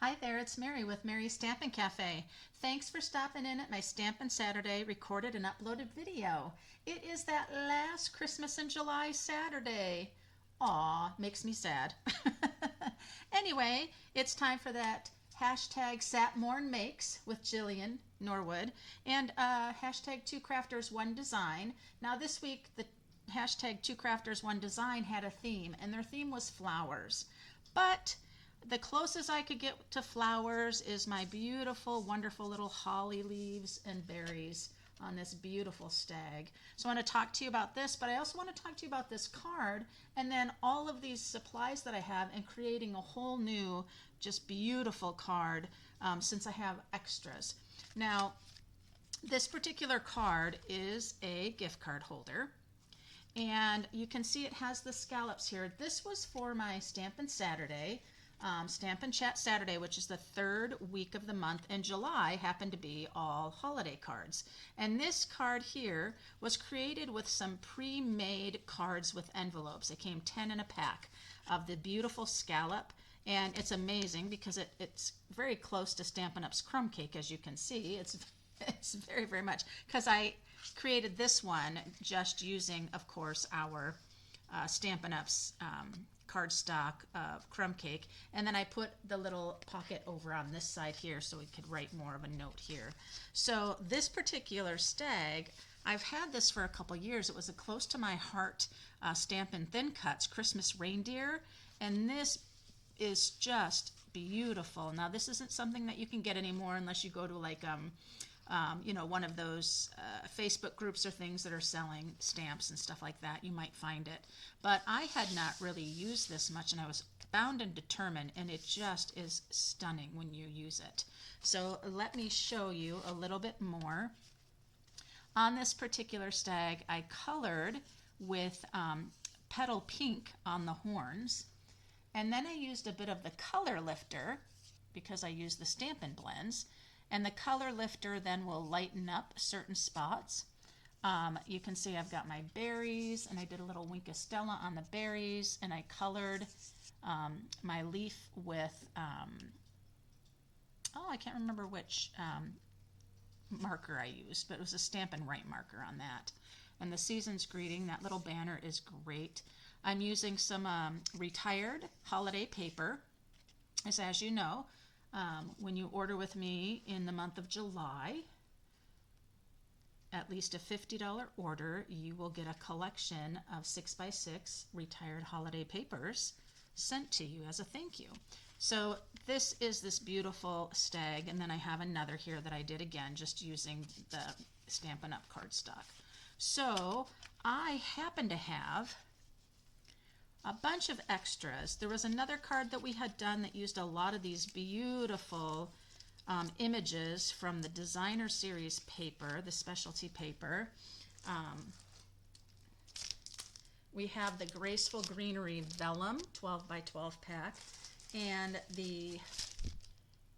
Hi there, it's Mary with Mary's Stampin' Cafe. Thanks for stopping in at my Stampin' Saturday recorded and uploaded video. It is that last Christmas in July Saturday. Aw, makes me sad. Anyway, it's time for that hashtag Satmorn Makes with Jillian Norwood and hashtag Two Crafters One Design. Now this week the hashtag Two Crafters One Design had a theme, and their theme was flowers. But the closest I could get to flowers is my beautiful, wonderful little holly leaves and berries on this beautiful stag. So I want to talk to you about this, but I also want to talk to you about this card and then all of these supplies that I have and creating a whole new, just beautiful card since I have extras. Now, this particular card is a gift card holder. And you can see it has the scallops here. This was for my Stampin' Saturday. Stampin' Chat Saturday, which is the third week of the month, and July happened to be all holiday cards. And this card here was created with some pre-made cards with envelopes. It came 10 in a pack of the beautiful scallop, and it's amazing because it's very close to Stampin' Up's crumb cake, as you can see. It's very, very much, because I created this one just using, of course, our Stampin' Up's cardstock of crumb cake, and then I put the little pocket over on this side here so we could write more of a note here. So this particular stag, I've had this for a couple years. It was a close to my heart Stampin' Thin Cuts Christmas reindeer, and this is just beautiful. Now this isn't something that you can get anymore unless you go to like one of those Facebook groups or things that are selling stamps and stuff like that. You might find it. But I had not really used this much, and I was bound and determined, and it just is stunning when you use it. So let me show you a little bit more. On this particular stag, I colored with petal pink on the horns, and then I used a bit of the color lifter because I used the Stampin' Blends. And the color lifter then will lighten up certain spots. You can see I've got my berries, and I did a little Winkostella on the berries, and I colored my leaf with, I can't remember which marker I used, but it was a Stampin' Right marker on that. And the season's greeting, that little banner is great. I'm using some retired holiday paper, as you know. When you order with me in the month of July, at least a $50 order, you will get a collection of 6x6 retired holiday papers sent to you as a thank you. So this is this beautiful stag, and then I have another here that I did again just using the Stampin' Up cardstock. So I happen to have a bunch of extras. There was another card that we had done that used a lot of these beautiful images from the designer series paper, the specialty paper. We have the Graceful Greenery Vellum 12 by 12 pack and the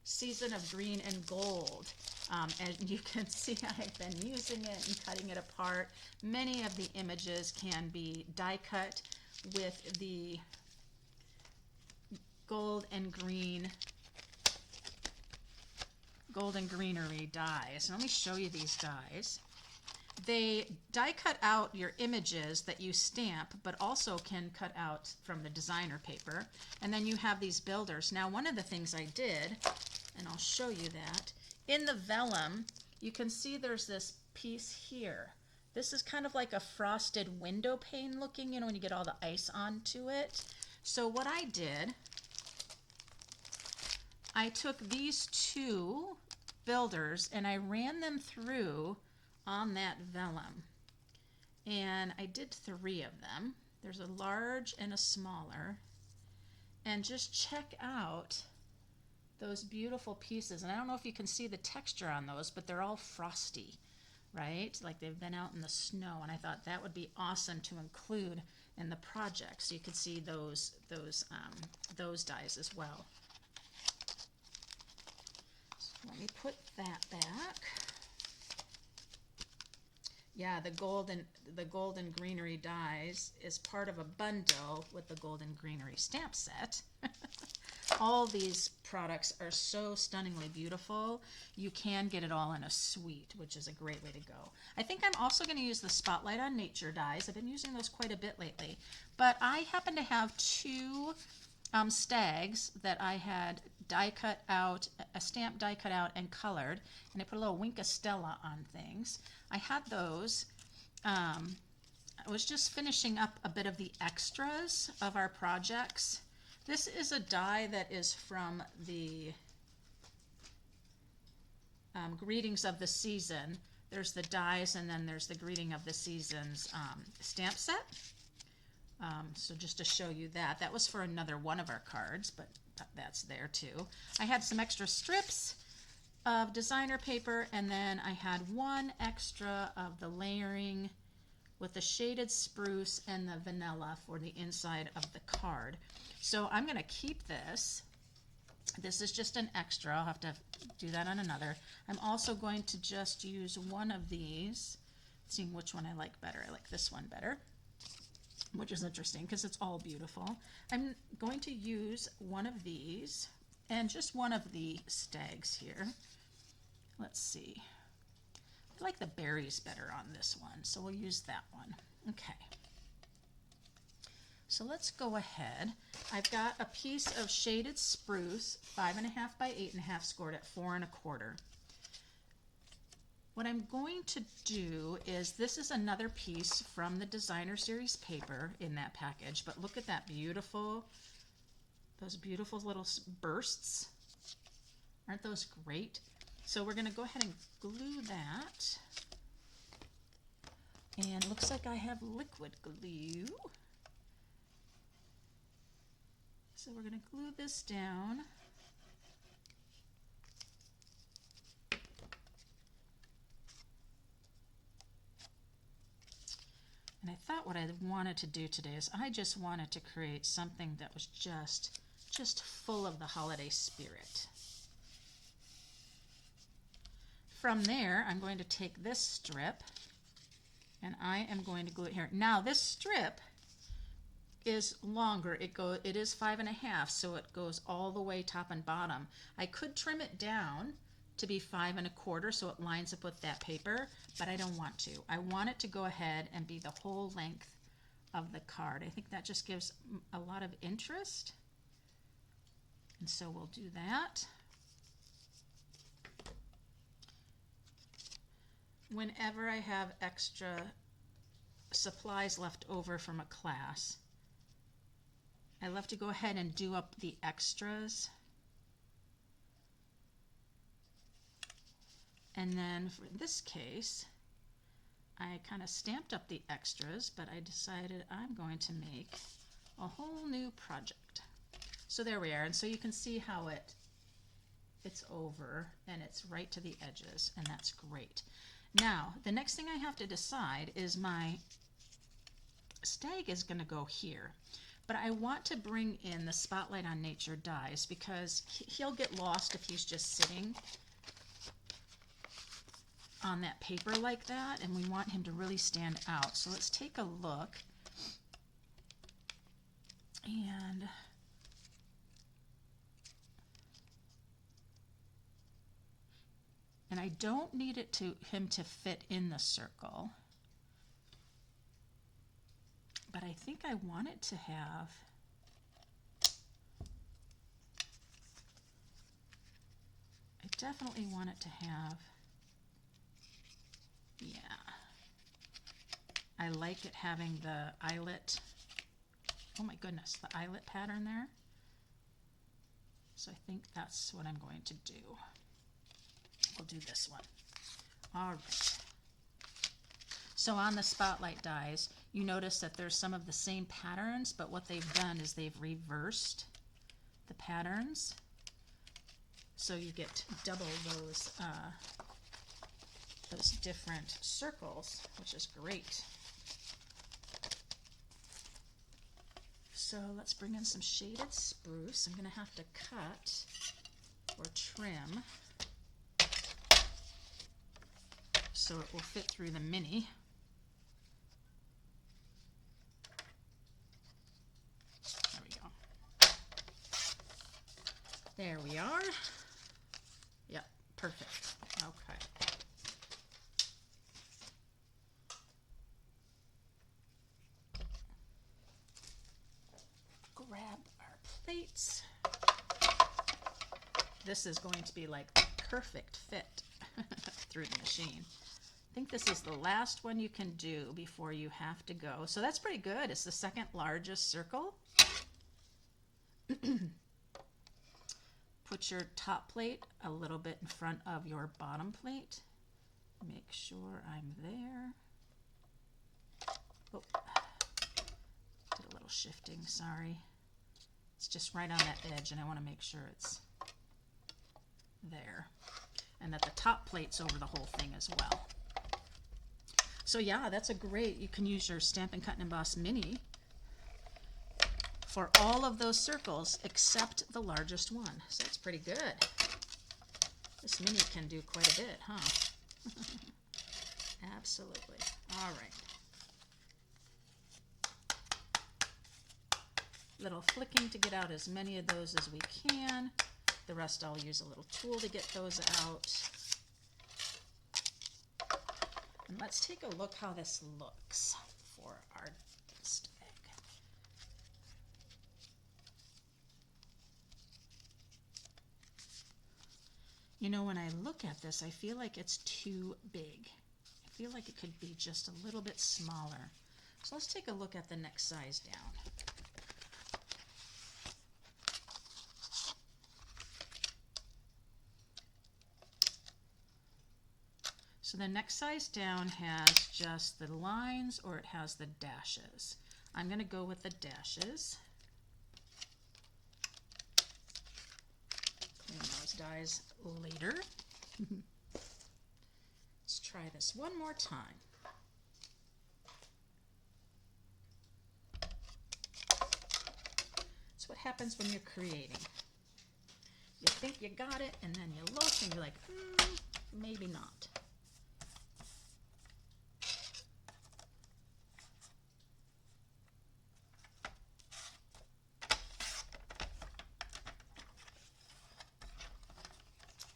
Season of Green and Gold. And you can see I've been using it and cutting it apart. Many of the images can be die cut with the gold and greenery dies. Let me show you these dies. They die cut out your images that you stamp, but also can cut out from the designer paper. And then you have these builders. Now, one of the things I did, and I'll show you that, in the vellum, you can see there's this piece here. This is kind of like a frosted window pane looking, when you get all the ice onto it. So what I did, I took these two builders and I ran them through on that vellum. And I did 3 of them. There's a large and a smaller. And just check out those beautiful pieces. And I don't know if you can see the texture on those, but they're all frosty, right? Like they've been out in the snow, and I thought that would be awesome to include in the project, so you could see those dies as well. So let me put that back. Yeah, the gold and greenery dies is part of a bundle with the gold and greenery stamp set. all these products are so stunningly beautiful. You can get it all in a suite, which is a great way to go. I think I'm also going to use the Spotlight on Nature dies. I've been using those quite a bit lately. But I happen to have two stags that I had die cut out, a stamp die cut out and colored, and I put a little Wink of Stella on things. I had those. I was just finishing up a bit of the extras of our projects. This is a die that is from the Greetings of the Season. There's the dies and then there's the Greeting of the Seasons stamp set. So just to show you that. That was for another one of our cards, but that's there too. I had some extra strips of designer paper, and then I had one extra of the layering with the shaded spruce and the vanilla for the inside of the card. So I'm going to keep this. This is just an extra. I'll have to do that on another. I'm also going to just use one of these, seeing which one I like better. I like this one better, which is interesting because it's all beautiful. I'm going to use one of these and just one of the stags here. Let's see. I like the berries better on this one, so we'll use that one. Okay. So let's go ahead. I've got a piece of shaded spruce, 5.5 by 8.5, scored at 4 1/4. What I'm going to do is, this is another piece from the Designer Series paper in that package, but look at that beautiful, those beautiful little bursts. Aren't those great? So we're going to go ahead and glue that. And it looks like I have liquid glue. So we're going to glue this down. And I thought what I wanted to do today is I just wanted to create something that was just full of the holiday spirit. From there, I'm going to take this strip and I am going to glue it here. Now this strip is longer. It is 5.5, so it goes all the way top and bottom. I could trim it down to be 5 1/4 so it lines up with that paper, but I don't want to. I want it to go ahead and be the whole length of the card. I think that just gives a lot of interest, and so we'll do that. Whenever I have extra supplies left over from a class, I love to go ahead and do up the extras. And then for this case, I kind of stamped up the extras, but I decided I'm going to make a whole new project. So there we are. And so you can see how it's over and it's right to the edges, and that's great. Now, the next thing I have to decide is my stag is going to go here. But I want to bring in the Spotlight on Nature dies because he'll get lost if he's just sitting on that paper like that, and we want him to really stand out. So let's take a look. And I don't need him to fit in the circle, but I think I want it to have, I definitely want it to have, yeah, I like it having the eyelet, oh my goodness, the eyelet pattern there. So I think that's what I'm going to do. We'll do this one. All right. So on the Spotlight dies, you notice that there's some of the same patterns, but what they've done is they've reversed the patterns. So you get double those different circles, which is great. So let's bring in some shaded spruce. I'm going to have to cut or trim so it will fit through the mini. There we go. There we are. Yep, perfect. Okay. Grab our plates. This is going to be like the perfect fit through the machine. I think this is the last one you can do before you have to go. So that's pretty good. It's the second largest circle. Put your top plate a little bit in front of your bottom plate. Make sure I'm there. Oh, did a little shifting, sorry. It's just right on that edge and I want to make sure it's there. And that the top plate's over the whole thing as well. So yeah, that's a great, you can use your Stampin' Cut and Emboss Mini for all of those circles except the largest one. So it's pretty good. This Mini can do quite a bit, huh? Absolutely. All right. Little flicking to get out as many of those as we can. The rest I'll use a little tool to get those out. And let's take a look how this looks for our nest egg. You know, when I look at this, I feel like it's too big. I feel like it could be just a little bit smaller. So let's take a look at the next size down. So the next size down has just the lines or it has the dashes. I'm going to go with the dashes. Clean those dies later. Let's try this one more time. That's what happens when you're creating. You think you got it and then you look and you're like, maybe not.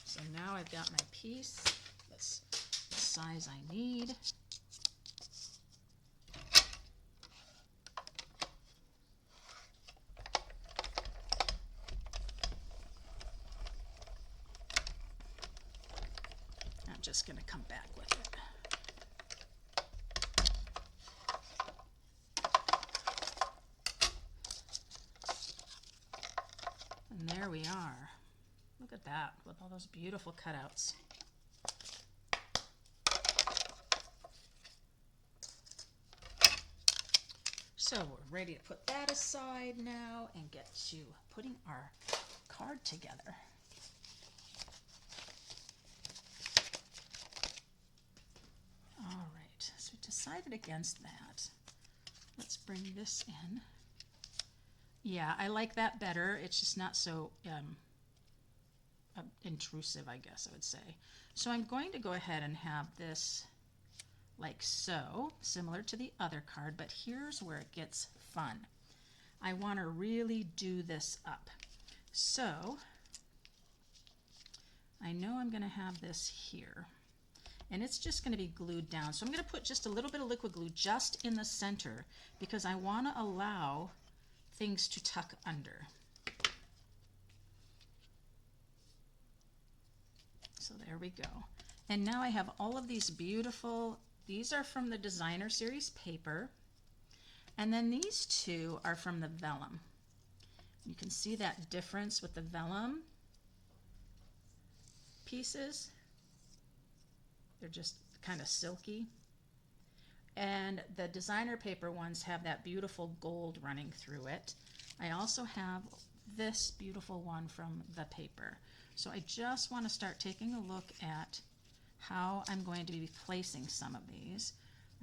So now I've got my piece. That's the size I need. I'm just going to come back with it. And there we are. Look at that, with all those beautiful cutouts. So we're ready to put that aside now and get to putting our card together. All right, so we decided against that. Let's bring this in. Yeah, I like that better. It's just not so intrusive, I guess I would say. So I'm going to go ahead and have this like so, similar to the other card, but here's where it gets fun. I want to really do this up. So I know I'm going to have this here, and it's just going to be glued down. So I'm going to put just a little bit of liquid glue just in the center because I want to allow things to tuck under. So there we go. And now I have all of these beautiful, these are from the Designer Series paper, and then these two are from the vellum. You can see that difference with the vellum pieces. They're just kind of silky. And the designer paper ones have that beautiful gold running through it. I also have this beautiful one from the paper. So I just want to start taking a look at how I'm going to be placing some of these.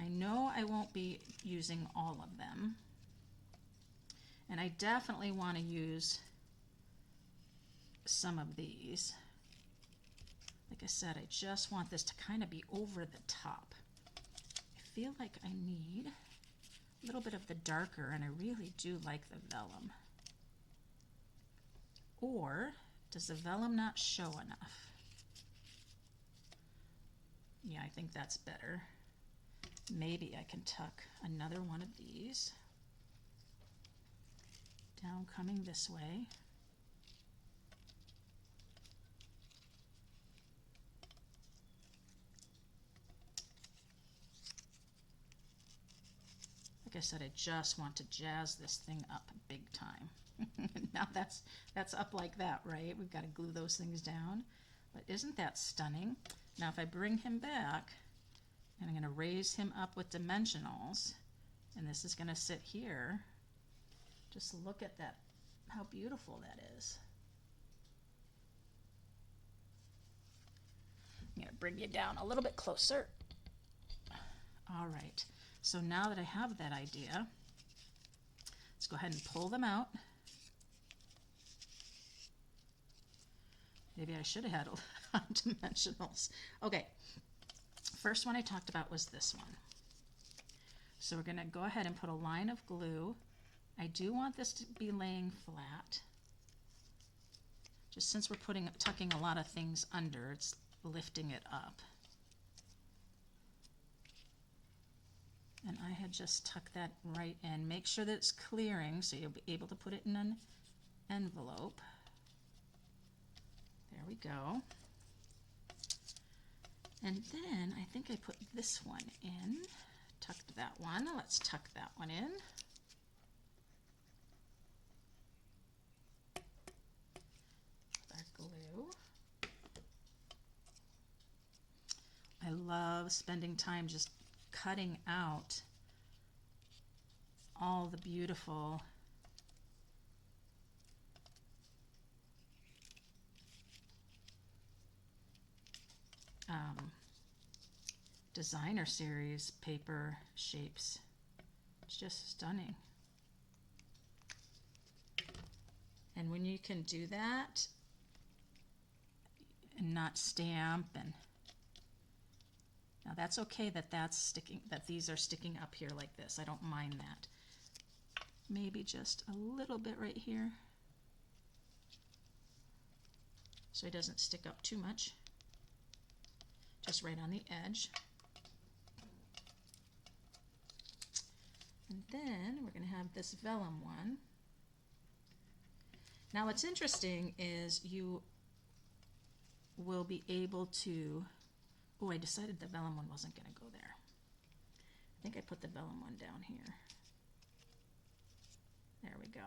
I know I won't be using all of them. And I definitely want to use some of these. Like I said, I just want this to kind of be over the top. I feel like I need a little bit of the darker, and I really do like the vellum. Or Does the vellum not show enough? Yeah, I think that's better. Maybe I can tuck another one of these down coming this way. Like I said, I just want to jazz this thing up big time. Now that's up like that, right? We've got to glue those things down. But isn't that stunning? Now if I bring him back, and I'm going to raise him up with dimensionals, and this is going to sit here. Just look at that, how beautiful that is. I'm going to bring you down a little bit closer. All right, so now that I have that idea, let's go ahead and pull them out. Maybe I should have had a dimensionals. Okay, first one I talked about was this one. So we're going to go ahead and put a line of glue. I do want this to be laying flat. Just since we're tucking a lot of things under, it's lifting it up. And I had just tucked that right in. Make sure that it's clearing so you'll be able to put it in an envelope. There we go. And then I think I put this one in. Tucked that one. Let's tuck that one in. With our glue. I love spending time just cutting out all the beautiful designer series paper shapes. It's just stunning. And when you can do that and not stamp, and now that's okay that these are sticking up here like this. I don't mind that. Maybe just a little bit right here so it doesn't stick up too much. Just right on the edge. And then we're going to have this vellum one. Now what's interesting is you will be able to, oh, I decided the vellum one wasn't going to go there. I think I put the vellum one down here. There we go.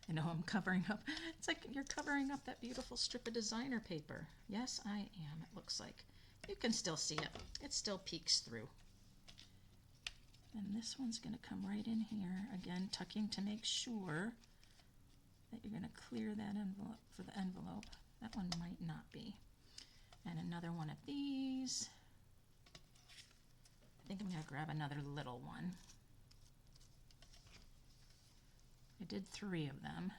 I know I'm covering up. It's like you're covering up that beautiful strip of designer paper. Yes, I am, it looks like. You can still see it. It still peeks through. And this one's going to come right in here. Again, tucking to make sure that you're going to clear that envelope for the envelope. That one might not be. And another one of these. I think I'm going to grab another little one. I did 3 of them.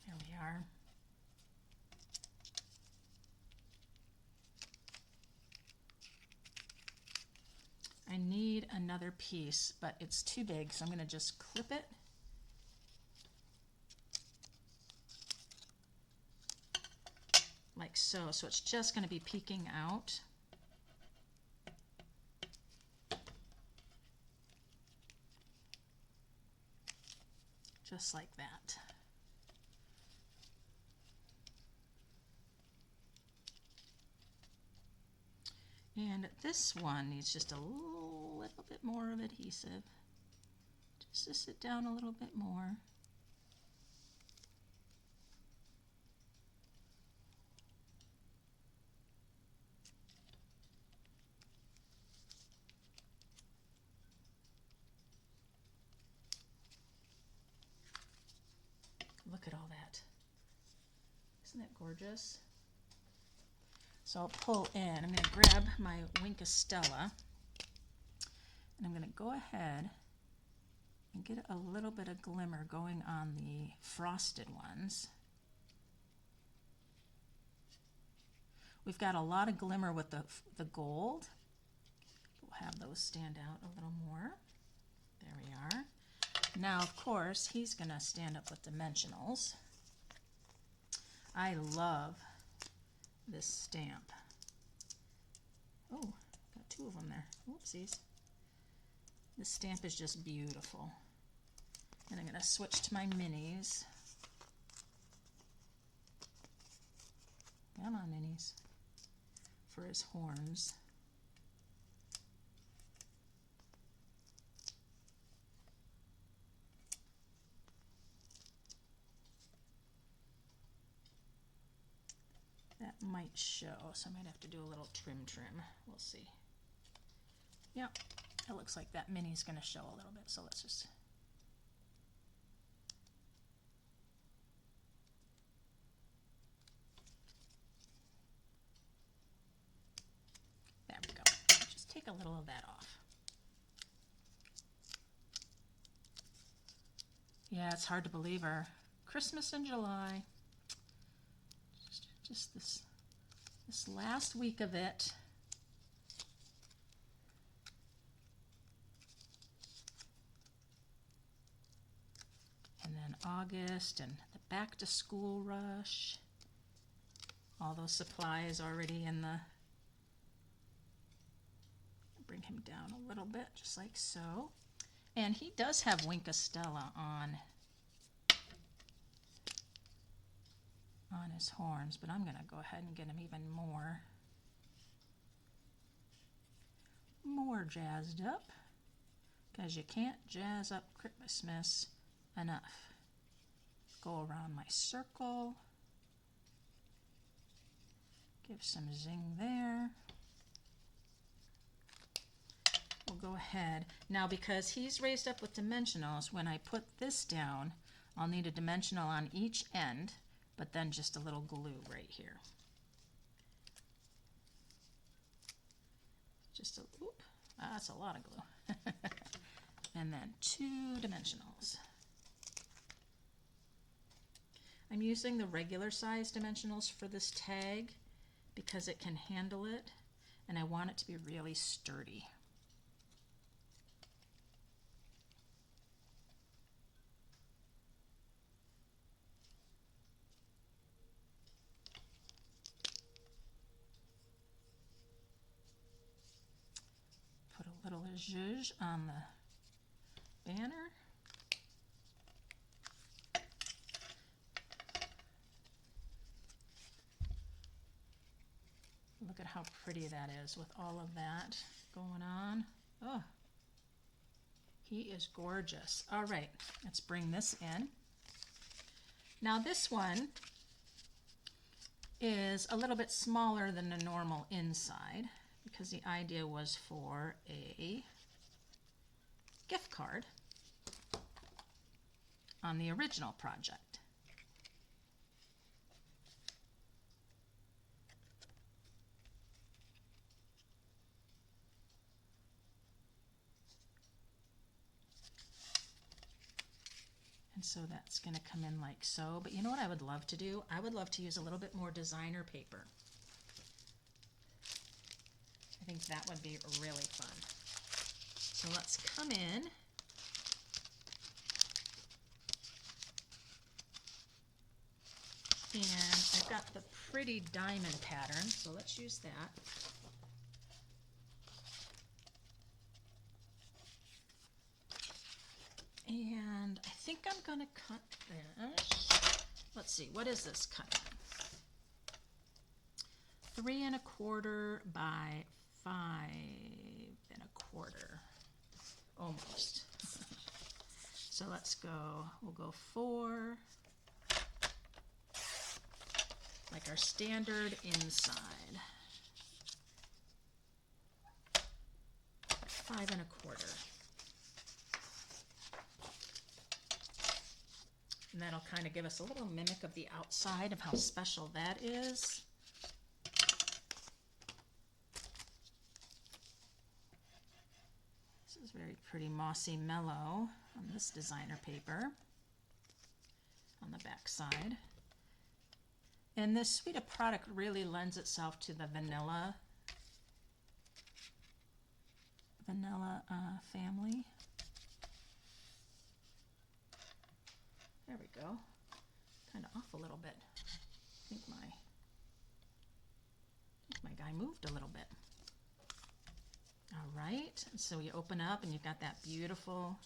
There we are. I need another piece, but it's too big, so I'm going to just clip it. Like so. So it's just going to be peeking out. Just like that. And this one needs just a little bit more of adhesive. Just to sit down a little bit more. Look at all that. Isn't that gorgeous? So I'll pull in. I'm going to grab my Wink of Stella, and I'm going to go ahead and get a little bit of glimmer going on the frosted ones. We've got a lot of glimmer with the gold. We'll have those stand out a little more. There we are. Now, of course, he's going to stand up with dimensionals. I love this stamp. Oh, got two of them there. Whoopsies. This stamp is just beautiful. And I'm going to switch to my minis. Come on, minis. For his horns. That might show, so I might have to do a little trim. We'll see. Yep, it looks like that mini is going to show a little bit, so let's just... There we go. Just take a little of that off. Yeah, it's hard to believe our Christmas in July. Just this last week of it. And then August and the back to school rush. All those supplies already in the... Bring him down a little bit, just like so. And he does have Winkastella on his horns, but I'm going to go ahead and get him even more jazzed up, because you can't jazz up Christmas enough. Go around my circle, give some zing there. We'll go ahead now, because he's raised up with dimensionals. When I put this down, I'll need a dimensional on each end, but then just a little glue right here. Just that's a lot of glue. And then 2 dimensionals. I'm using the regular size dimensionals for this tag because it can handle it, and I want it to be really sturdy. Little zhuzh on the banner. Look at how pretty that is with all of that going on. Oh, he is gorgeous. All right, let's bring this in. Now this one is a little bit smaller than the normal inside, because the idea was for a gift card on the original project. And so that's going to come in like so. But you know what I would love to do? I would love to use a little bit more designer paper. I think that would be really fun. So let's come in and I've got the pretty diamond pattern, so let's use that. And I think I'm going to cut this. Let's see, what is this cut? 3 1/4 by 5 1/4, almost. So let's go, we'll go 4, like our standard inside. 5 1/4. And that'll kind of give us a little mimic of the outside of how special that is. This is very pretty mossy mellow. on this designer paper on the back side. And this suite of product really lends itself to the vanilla family. There we go. Kind of off a little bit. I think my guy moved a little bit. All right, so you open up and you've got that beautiful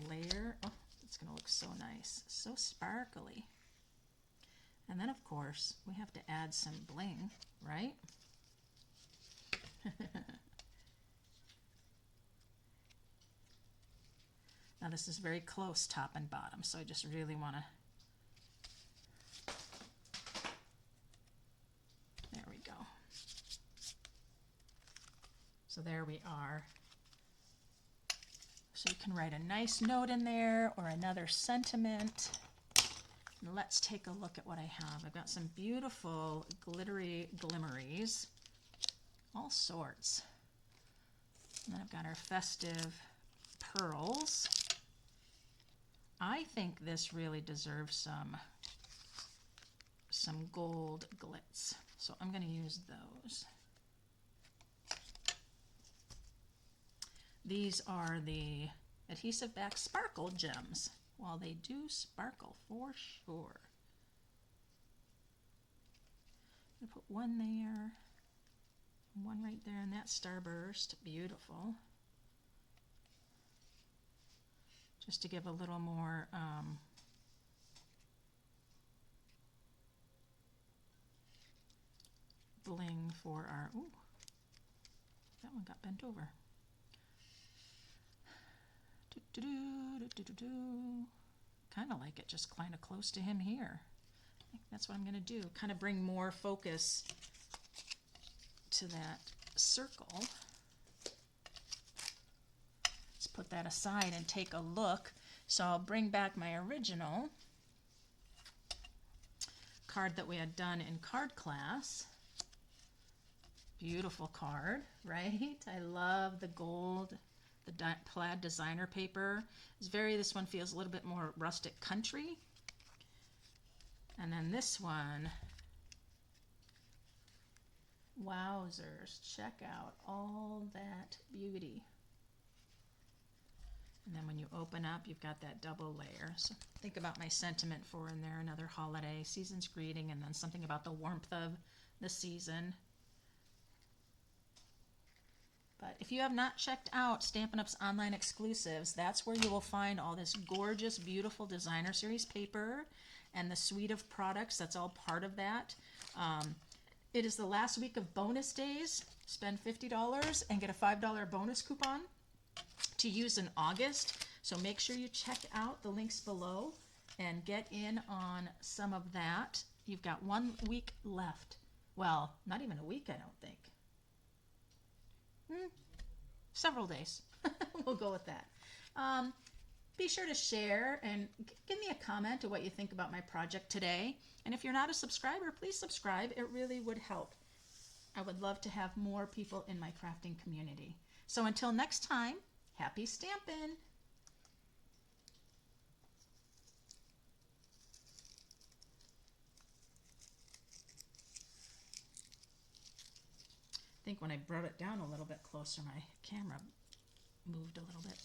layer. Oh, it's going to look so nice, so sparkly. And then, of course, we have to add some bling, right? Now this is very close top and bottom, so I just really want to, there we go. So there we are. So you can write a nice note in there or another sentiment. And let's take a look at what I have. I've got some beautiful glittery glimmeries, all sorts. And then I've got our festive pearls. I think this really deserves some gold glitz, so I'm going to use those. These are the adhesive back sparkle gems. Well, they do sparkle for sure. I'm going to put one there, one right there in that starburst. Beautiful. Just to give a little more bling for our, ooh, that one got bent over. Kind of like it just kind of close to him here. I think that's what I'm going to do. Kind of bring more focus to that circle. Let's put that aside and take a look. So I'll bring back my original card that we had done in card class. Beautiful card, right? I love the gold. The plaid designer paper is this one feels a little bit more rustic country. And then this one, wowzers, check out all that beauty. And then when you open up, you've got that double layer. So think about my sentiment for in there, another holiday, season's greeting, and then something about the warmth of the season. But if you have not checked out Stampin' Up's online exclusives, that's where you will find all this gorgeous, beautiful designer series paper and the suite of products. That's all part of that. It is the last week of bonus days. Spend $50 and get a $5 bonus coupon to use in August. So make sure you check out the links below and get in on some of that. You've got 1 week left. Well, not even a week, I don't think. Several days. We'll go with that. Be sure to share and give me a comment of what you think about my project today. And if you're not a subscriber, please subscribe. It really would help. I would love to have more people in my crafting community. So until next time, happy stampin'! I think when I brought it down a little bit closer, my camera moved a little bit.